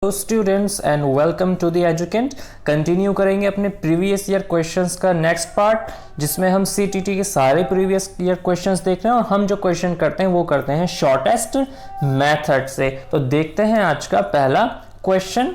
Hello students and welcome to the एजुकेंट। Continue करेंगे अपने प्रीवियस ईयर क्वेश्चंस का नेक्स्ट पार्ट, जिसमें हम सीटीटी के सारे प्रीवियस ईयर क्वेश्चंस देख रहे हैं और हम जो क्वेश्चन करते हैं वो करते हैं शॉर्टेस्ट मेथड से। तो देखते हैं आज का पहला क्वेश्चन।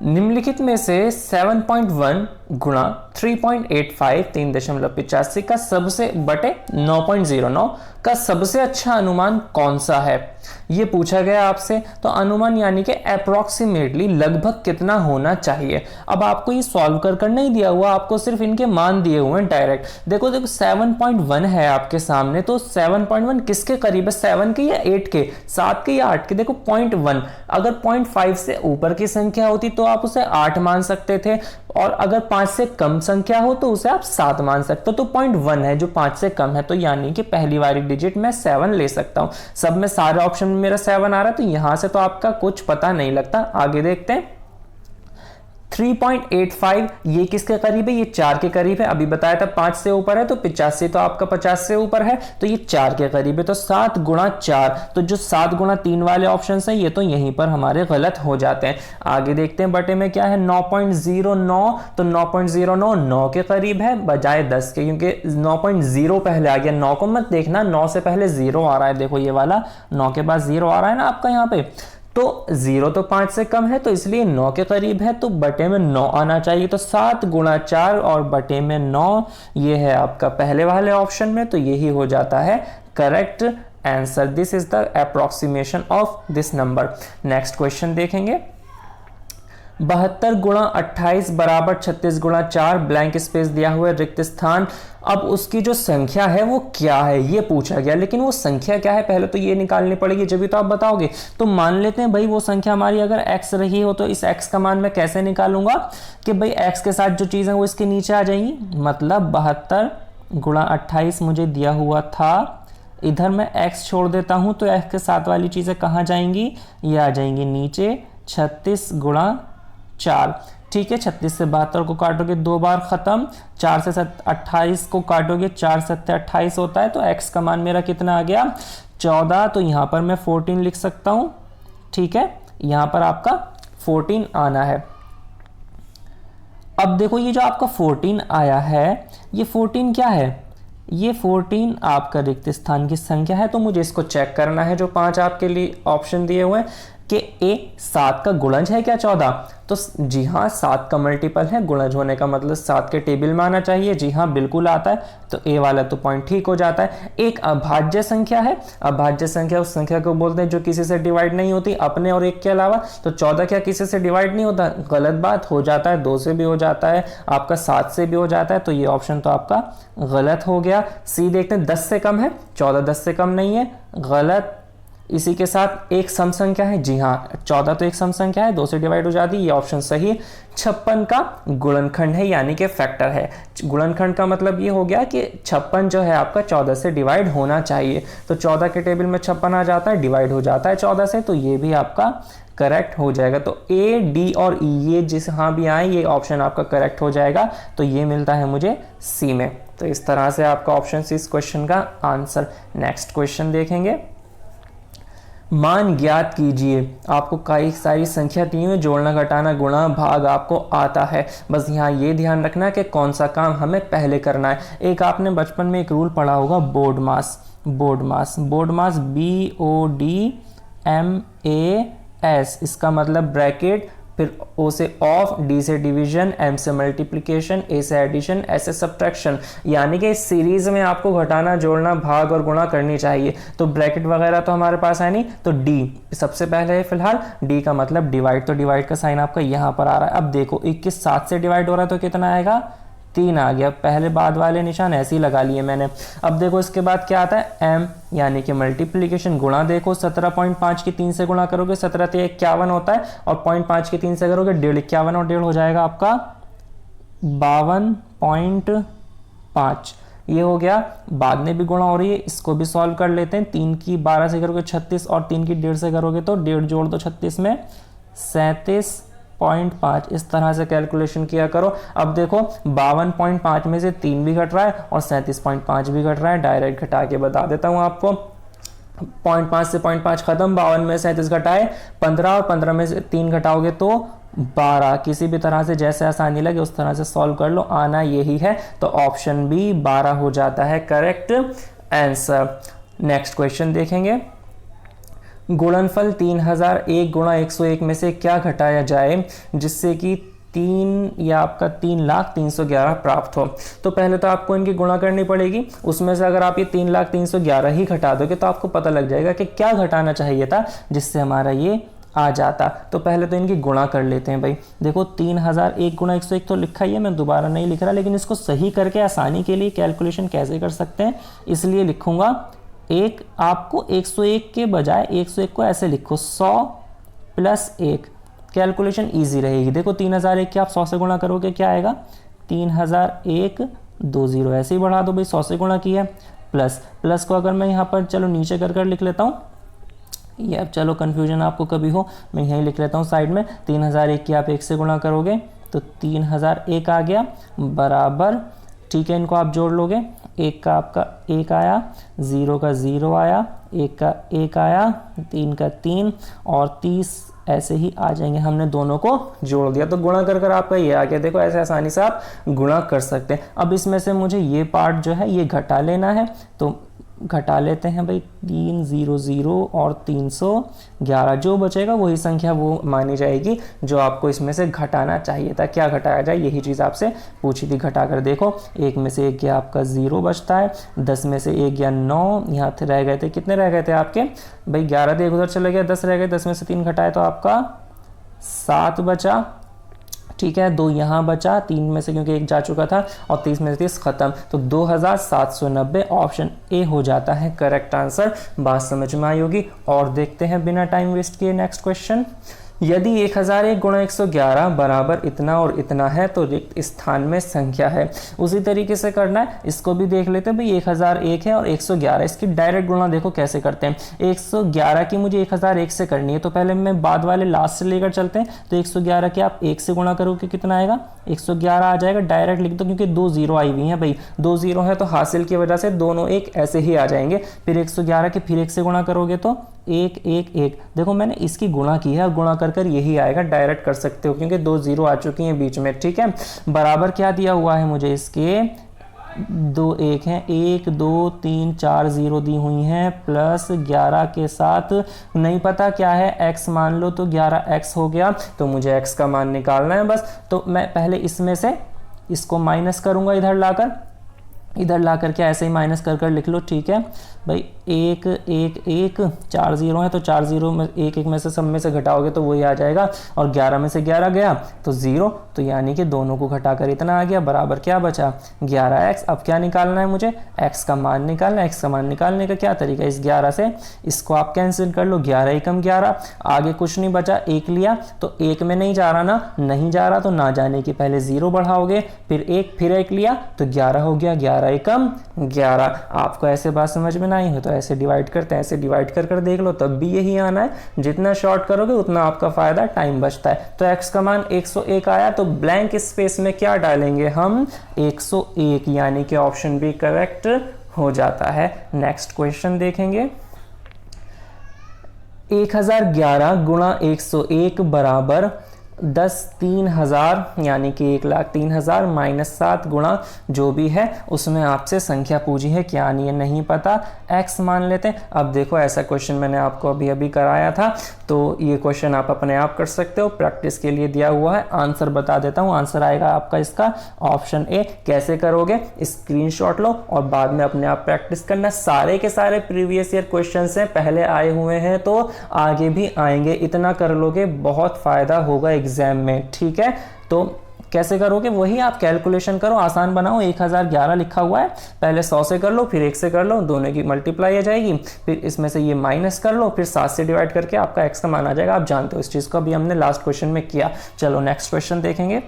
निम्नलिखित में से 7.1 गुणा 3.85 3.85 का सबसे बटे 9.09 का सबसे अच्छा अनुमान कौन सा है, ये पूछा गया आपसे। तो अनुमान यानी कि अप्रोक्सीमेटली लगभग कितना होना चाहिए। अब आपको ये सॉल्व कर नहीं दिया हुआ, आपको सिर्फ इनके मान दिए हुए हैं डायरेक्ट। देखो 7.1 है आपके सामने, तो 7.1 किसके करीब है, 7 के या 8 के, 7 के या 8 के। देखो 0.1, अगर 0.5 से ऊपर की संख्या होती तो आप उसे 8 मान सकते थे, और अगर 5 से कम संख्या हो तो उसे आप 7 मान सकते हो। तो 0.1 है जो 5 से कम है, तो यानी कि पहली वाली डिजिट मैं 7 ले सकता हूं। सब में सारे ऑप्शन में मेरा 7 आ रहा है, तो यहां से तो आपका कुछ पता नहीं लगता। आगे देखते हैं 3.85 ये किसके करीब है, ये 4 के करीब है। अभी बताया था 5 से ऊपर है, तो 85 तो आपका 50 से ऊपर है, तो ये 4 के करीब है। तो 7 गुणा 4, तो जो 7 गुणा 3 वाले ऑप्शन हैं ये तो यहीं पर हमारे गलत हो जाते हैं। आगे देखते हैं बटे में क्या है, 9.09, तो 9.09 9 के करीब है बजाय 10 के, क्योंकि 9.0 पहले आ गया। 9 को मत देखना, 9 से पहले 0 आ रहा है। देखो ये वाला 9 के बाद 0 आ रहा है ना आपका यहाँ पे, तो 0 तो 5 से कम है, तो इसलिए 9 के करीब है, तो बटे में 9 आना चाहिए। तो 7 गुणा 4 और बटे में 9, ये है आपका पहले वाले ऑप्शन में, तो यही हो जाता है correct answer. This is the approximation of this number. Next question देखेंगे। 72 गुणा 28 बराबर 36 गुणा 4 ब्लैंक स्पेस दिया हुआ रिक्त स्थान। अब उसकी जो संख्या है वो क्या है ये पूछा गया, लेकिन वो संख्या क्या है पहले तो ये निकालनी पड़ेगी, जब भी तो आप बताओगे। तो मान लेते हैं भाई वो संख्या हमारी अगर x रही हो, तो इस x का मान मैं कैसे निकालूंगा कि भाई x के साथ जो चीज़ है वो इसके नीचे आ जाएंगी। मतलब 72 गुणा 28 मुझे दिया हुआ था, इधर मैं x छोड़ देता हूं, तो x के साथ वाली चीज़ें कहाँ जाएंगी, ये आ जाएंगी नीचे। 36 गुणा 4, ठीक है। 36 से 72 को काटोगे 2 बार खत्म, 4 से 28 को काटोगे 4 से 28 होता है, तो x का मान मेरा कितना आ गया 14। तो यहां पर मैं 14 लिख सकता हूं, ठीक है। यहां पर आपका 14 आना है। अब देखो ये जो आपका 14 आया है, ये 14 क्या है, ये 14 आपका रिक्त स्थान की संख्या है। तो मुझे इसको चेक करना है, जो 5 आपके लिए ऑप्शन दिए हुए हैं कि ए 7 का गुणज है क्या 14, तो जी हाँ 7 का मल्टीपल है। गुणज होने का मतलब 7 के टेबल में आना चाहिए, जी हाँ बिल्कुल आता है, तो ए वाला तो पॉइंट ठीक हो जाता है। एक अभाज्य संख्या है, अभाज्य संख्या उस संख्या को बोलते हैं जो किसी से डिवाइड नहीं होती अपने और एक के अलावा। तो 14 क्या किसी से डिवाइड नहीं होता, गलत बात, हो जाता है 2 से भी हो जाता है, आपका 7 से भी हो जाता है, तो ये ऑप्शन तो आपका गलत हो गया। सी देखते हैं 10 से कम है, 14 10 से कम नहीं है, गलत। इसी के साथ एक सम संख्या है, जी हाँ 14 तो एक सम संख्या है, 2 से डिवाइड हो जाती है, ये ऑप्शन सही है। 56 का गुणनखंड है यानी कि फैक्टर है। गुणनखंड का मतलब ये हो गया कि 56 जो है आपका 14 से डिवाइड होना चाहिए, तो 14 के टेबल में 56 आ जाता है, डिवाइड हो जाता है 14 से, तो ये भी आपका करेक्ट हो जाएगा। तो ए, डी और ई ये जिस हाँ भी आए ये ऑप्शन आपका करेक्ट हो जाएगा, तो ये मिलता है मुझे सी में। तो इस तरह से आपका ऑप्शन सी इस क्वेश्चन का आंसर। नेक्स्ट क्वेश्चन देखेंगे। मान ज्ञात कीजिए। आपको कई सारी संख्या दी हुई, जोड़ना घटाना गुणा भाग आपको आता है, बस यहाँ ये ध्यान रखना है कि कौन सा काम हमें पहले करना है। एक आपने बचपन में एक रूल पढ़ा होगा, बोर्ड मास। बोर्ड मास BODMAS, इसका मतलब ब्रैकेट, फिर ओ से ऑफ, डी से डिवीजन, एम से मल्टीप्लिकेशन, ए से एडिशन, एस से सब्ट्रैक्शन। यानी कि इस सीरीज में आपको घटाना जोड़ना भाग और गुणा करनी चाहिए। तो ब्रैकेट वगैरह तो हमारे पास है नहीं, तो डी सबसे पहले है फिलहाल। डी का मतलब डिवाइड, तो डिवाइड का साइन आपका यहाँ पर आ रहा है। अब देखो 21 7 से डिवाइड हो रहा है, तो कितना आएगा 3 आ गया। पहले बाद वाले निशान ऐसे ही लगा लिए मैंने। अब देखो इसके बाद क्या आता है, एम यानी कि मल्टीप्लिकेशन। गुणा देखो 17.5 की 3 से गुणा करोगे 17 तो 51 होता है, और 0.5 की 3 से करोगे 1.5, 51 और 1.5 हो जाएगा आपका 52.5। ये हो गया। बाद में भी गुणा हो रही है, इसको भी सॉल्व कर लेते हैं। 3 की 12 से करोगे 36, और 3 की 1.5 से करोगे तो 1.5 जोड़ दो 36 में 37.5। इस तरह से कैलकुलेशन किया करो। अब देखो 52.5 में से 3 भी घट रहा है और 37.5 भी घट रहा है, डायरेक्ट घटा के बता देता हूं आपको। 0.5 से 0.5 खत्म, 52 में 37 घटाए 15 और 15 में से 3 घटाओगे तो 12। किसी भी तरह से जैसे आसानी लगे उस तरह से सॉल्व कर लो, आना यही है। तो ऑप्शन बी 12 हो जाता है करेक्ट आंसर। नेक्स्ट क्वेश्चन देखेंगे, गुणनफल 3001 गुणा 101 में से क्या घटाया जाए जिससे कि 3 या आपका 3,03,11 प्राप्त हो। तो पहले तो आपको इनकी गुणा करनी पड़ेगी, उसमें से अगर आप ये 3,03,11 ही घटा दोगे तो आपको पता लग जाएगा कि क्या घटाना चाहिए था जिससे हमारा ये आ जाता। तो पहले तो इनकी गुणा कर लेते हैं भाई। देखो 3001 गुणा 101 तो लिखा ही है, मैं दोबारा नहीं लिख रहा, लेकिन इसको सही करके आसानी के लिए कैलकुलेशन कैसे कर सकते हैं इसलिए लिखूंगा। एक आपको 101 के बजाय 101 को ऐसे लिखो 100 प्लस 1, कैलकुलेशन इजी रहेगी। देखो 3001 के आप 100 से गुणा करोगे क्या आएगा, 3001 20, ऐसे ही बढ़ा दो भाई, 100 से गुणा किया, प्लस को अगर मैं यहाँ पर चलो नीचे कर लिख लेता हूँ, ये अब चलो कन्फ्यूजन आपको कभी हो मैं यहीं लिख लेता हूँ साइड में। 3001 की आप 1 से गुणा करोगे तो 3001 आ गया बराबर, ठीक है, इनको आप जोड़ लोगे, 1 का आपका 1 आया, 0 का 0 आया, 1 का 1 आया, 3 का 3 और 30 ऐसे ही आ जाएंगे। हमने दोनों को जोड़ दिया तो गुणा कर आपका ये आ गया। देखो ऐसे आसानी से आप गुणा कर सकते हैं। अब इसमें से मुझे ये पार्ट जो है ये घटा लेना है, तो घटा लेते हैं भाई, 300 और 311, जो बचेगा वही संख्या वो मानी जाएगी जो आपको इसमें से घटाना चाहिए था। क्या घटाया जाए यही चीज़ आपसे पूछी थी, घटा कर देखो। 1 में से 1 गया आपका 0 बचता है, 10 में से 1 गया 9, यहाँ रह गए थे, कितने रह गए थे आपके भाई 11 थे, 1 उधर चले गया, 10 रह गए, 10 में से 3 घटाए तो आपका 7 बचा, ठीक है, 2 यहाँ बचा, 3 में से क्योंकि 1 जा चुका था और 30 में से 30 खत्म, तो 2790 ऑप्शन ए हो जाता है करेक्ट आंसर। बात समझ में आई होगी। और देखते हैं बिना टाइम वेस्ट किए नेक्स्ट क्वेश्चन। यदि 1001 गुणा 111 बराबर इतना और इतना है तो रिक्त स्थान में संख्या है। उसी तरीके से करना है, इसको भी देख लेते हैं भाई। 1001 है और 111, इसकी डायरेक्ट गुणा देखो कैसे करते हैं। 111 की मुझे 1001 से करनी है, तो पहले मैं बाद वाले लास्ट से लेकर चलते हैं। तो 111 के आप 1 से गुणा करोगे कितना आएगा, 111 आ जाएगा। डायरेक्ट लिख दो क्योंकि 2 0 आई हुई हैं भाई, 2 0 है तो हासिल की वजह से दोनों 1 ऐसे ही आ जाएंगे। फिर 111 के फिर 1 से गुणा करोगे तो 1 1 1, देखो मैंने इसकी गुणा की है, गुणा कर यही आएगा। डायरेक्ट कर सकते हो क्योंकि 2 0 आ चुकी हैं बीच में, ठीक है। बराबर क्या दिया हुआ है मुझे, इसके 2 1 हैं, 1 2 3 4 0 दी हुई हैं, प्लस 11 के साथ नहीं पता क्या है, x मान लो तो 11x हो गया, तो मुझे x का मान निकालना है बस। तो मैं पहले इसमें से इसको माइनस करूंगा, इधर ला करके ऐसे ही माइनस कर लिख लो, ठीक है भाई। 1 1 1 4 0 है तो 4 0 में 1 1 में से सब में से घटाओगे तो वही आ जाएगा, और 11 में से 11 गया तो 0, तो यानी कि दोनों को घटाकर इतना आ गया, बराबर क्या बचा 11x। अब क्या निकालना है मुझे, x का मान निकालना है। x का मान निकालने का क्या तरीका है, इस 11 से इसको आप कैंसिल कर लो, 11 एकम 11, आगे कुछ नहीं बचा, 1 लिया तो 1 में नहीं जा रहा ना, नहीं जा रहा तो ना जाने की पहले 0 बढ़ाओगे, फिर 1 फिर 1 लिया तो 11 हो गया, 11 एकम 11। आपको ऐसे बात समझ में नहीं हो तो ऐसे डिवाइड करते हैं, ऐसे डिवाइड कर देख लो, तब भी यही आना है। जितना शॉर्ट करोगे उतना आपका फायदा, टाइम बचता है। तो x का मान 101 आया, तो ब्लैंक स्पेस में क्या डालेंगे हम, 101, यानी कि ऑप्शन बी करेक्ट हो जाता है। नेक्स्ट क्वेश्चन देखेंगे। 1011 गुणा 101 बराबर 10 3000, यानी कि 1,03,000 माइनस 7 गुणा जो भी है उसमें आपसे संख्या पूछी है, क्या आनी है नहीं पता, x मान लेते हैं। अब देखो ऐसा क्वेश्चन मैंने आपको अभी कराया था, तो ये क्वेश्चन आप अपने आप कर सकते हो, प्रैक्टिस के लिए दिया हुआ है। आंसर बता देता हूँ, आंसर आएगा आपका इसका ऑप्शन ए। कैसे करोगे, स्क्रीनशॉट लो और बाद में अपने आप प्रैक्टिस करना। सारे के सारे प्रीवियस ईयर क्वेश्चन हैं, पहले आए हुए हैं तो आगे भी आएंगे, इतना कर लोगे बहुत फायदा होगा एग्जाम में, ठीक है। तो कैसे करोगे, वही आप कैलकुलेशन करो, आसान बनाओ। 1011 लिखा हुआ है, पहले 100 से कर लो, फिर 1 से कर लो, दोनों की मल्टीप्लाई आ जाएगी, फिर इसमें से ये माइनस कर लो, फिर 7 से डिवाइड करके आपका x का मान आ जाएगा। आप जानते हो इस चीज़ को, अभी हमने लास्ट क्वेश्चन में किया। चलो नेक्स्ट क्वेश्चन देखेंगे।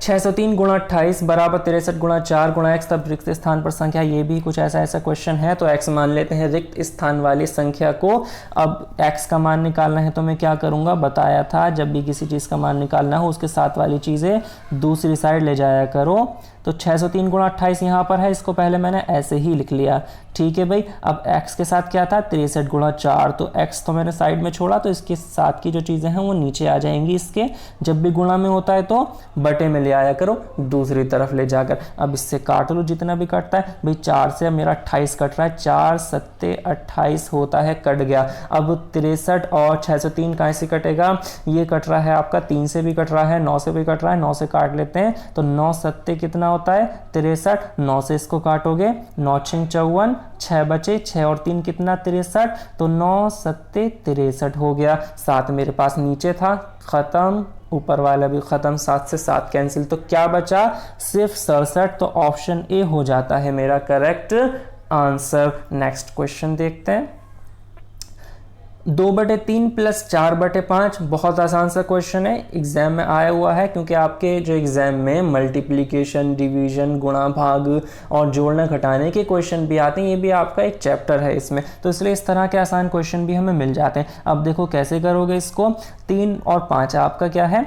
603 गुणा 28 बराबर 63 गुणा 4 गुणा x, तब रिक्त स्थान पर संख्या, ये भी कुछ ऐसा क्वेश्चन है। तो x मान लेते हैं रिक्त स्थान वाली संख्या को। अब x का मान निकालना है तो मैं क्या करूंगा, बताया था जब भी किसी चीज़ का मान निकालना हो उसके साथ वाली चीज़ें दूसरी साइड ले जाया करो। तो 603 गुणा 28 यहाँ पर है, इसको पहले मैंने ऐसे ही लिख लिया। ठीक है भाई, अब x के साथ क्या था 63 गुणा 4, तो x तो मैंने साइड में छोड़ा, तो इसके साथ की जो चीज़ें हैं वो नीचे आ जाएंगी। इसके जब भी गुणा में होता है तो बटे में ले आया करो दूसरी तरफ ले जाकर। अब इससे काट लो जितना भी कटता है भाई, 4 से अब मेरा 28 कट रहा है, 4 सत्ते 28 होता है, कट गया। अब 63 और 603 कहाँ से कटेगा, ये कट रहा है आपका 3 से भी कट रहा है, 9 से भी कट रहा है, 9 से काट लेते हैं तो 9 सत्ते कितना होता है 63, 9 से इसको काटोगे 9 6 54, 6 बचे, 6 और 3 कितना 63, तो 9 सत्ते 63 हो गया। 7 मेरे पास नीचे था, खत्म, ऊपर वाला भी खत्म, 7 से 7 कैंसिल, तो क्या बचा सिर्फ 67, तो ऑप्शन ए हो जाता है मेरा करेक्ट आंसर। नेक्स्ट क्वेश्चन देखते हैं। 2/3 प्लस 4/5 बहुत आसान सा क्वेश्चन है, एग्जाम में आया हुआ है, क्योंकि आपके जो एग्जाम में मल्टीप्लिकेशन, डिवीजन, गुणा भाग और जोड़ना घटाने के क्वेश्चन भी आते हैं, ये भी आपका एक चैप्टर है इसमें, तो इसलिए इस तरह के आसान क्वेश्चन भी हमें मिल जाते हैं। अब देखो कैसे करोगे इसको, 3 और 5 आपका क्या है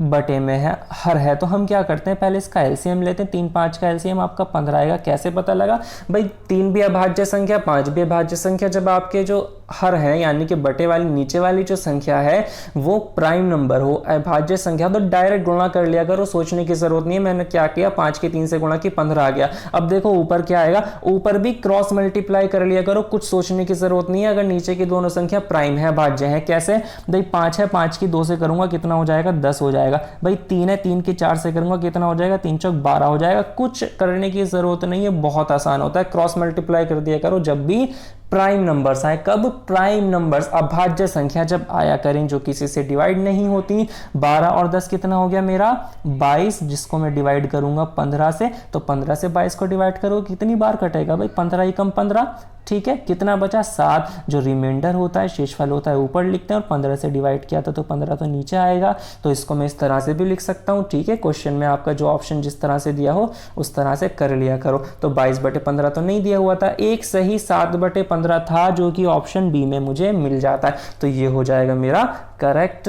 बटे में है, हर है, तो हम क्या करते हैं पहले इसका एलसीएम लेते हैं। 3 5 का एलसीएम आपका 15 आएगा। कैसे पता लगा भाई, 3 भी अभाज्य संख्या, 5 भी अभाज्य संख्या, जब आपके जो हर है यानी कि बटे वाली नीचे वाली जो संख्या है वो प्राइम नंबर हो, अभाज्य संख्या, तो डायरेक्ट गुणा कर लिया करो, सोचने की जरूरत नहीं है। मैंने क्या किया, 5 के 3 से गुणा की 15 आ गया। अब देखो ऊपर क्या आएगा, ऊपर भी क्रॉस मल्टीप्लाई कर लिया करो, कुछ सोचने की जरूरत नहीं है। अगर नीचे की दोनों संख्या प्राइम है, भाज्य है, कैसे भाई 5 है, 5 की 2 से करूंगा कितना हो जाएगा 10 हो जाएगा। भाई 3 है, 3 की 4 से करूंगा कितना हो जाएगा 3 चौक 12 हो जाएगा। कुछ करने की जरूरत नहीं है, बहुत आसान होता है, क्रॉस मल्टीप्लाई कर दिया करो जब भी प्राइम नंबर्स आए। कब प्राइम नंबर्स, अभाज्य संख्या जब आया करें जो किसी से डिवाइड नहीं होती। 12 और 10 कितना हो गया मेरा 22, जिसको मैं डिवाइड करूंगा 15 से, तो 15 से 22 को डिवाइड करो कितनी बार कटेगा भाई 15 ही कम 15, ठीक है, कितना बचा 7। जो रिमाइंडर होता है, शेषफल होता है, ऊपर लिखते हैं, और 15 से डिवाइड किया था तो 15 तो नीचे आएगा, तो इसको मैं इस तरह से भी लिख सकता हूँ। ठीक है, क्वेश्चन में आपका जो ऑप्शन जिस तरह से दिया हो उस तरह से कर लिया करो। तो 22/15 तो नहीं दिया हुआ था, एक सही 7/15 था जो कि ऑप्शन बी में मुझे मिल जाता है, तो ये हो जाएगा मेरा करेक्ट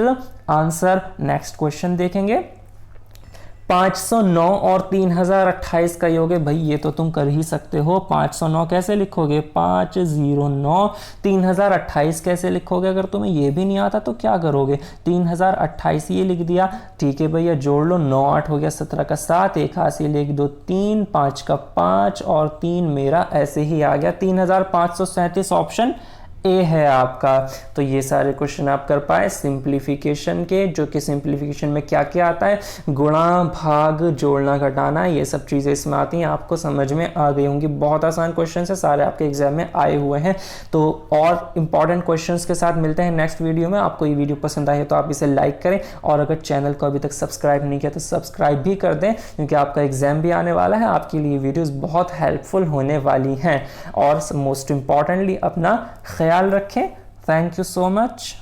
आंसर। नेक्स्ट क्वेश्चन देखेंगे। 509 और 3028 का योग है भाई, ये तो तुम कर ही सकते हो। 509 कैसे लिखोगे 509, 3028 कैसे लिखोगे, अगर तुम्हें ये भी नहीं आता तो क्या करोगे 3028 ये लिख दिया, ठीक है भैया, जोड़ लो, 9 8 हो गया, 17 का 7, 1 हाथ से लिख दो 3, 5 का 5 और 3 मेरा ऐसे ही आ गया। 3537 ऑप्शन ए है आपका। तो ये सारे क्वेश्चन आप कर पाए सिंप्लीफिकेशन के, जो कि सिंप्लीफिकेशन में क्या क्या आता है, गुणा भाग जोड़ना घटाना, ये सब चीज़ें इसमें आती हैं, आपको समझ में आ गई होंगी। बहुत आसान क्वेश्चन है, सारे आपके एग्जाम में आए हुए हैं। तो और इंपॉर्टेंट क्वेश्चंस के साथ मिलते हैं नेक्स्ट वीडियो में। आपको ये वीडियो पसंद आई है तो आप इसे लाइक करें, और अगर चैनल को अभी तक सब्सक्राइब नहीं किया तो सब्सक्राइब भी कर दें, क्योंकि आपका एग्जाम भी आने वाला है, आपके लिए वीडियोज़ बहुत हेल्पफुल होने वाली हैं। और मोस्ट इंपॉर्टेंटली अपना ख्याल रखें। Thank you so much.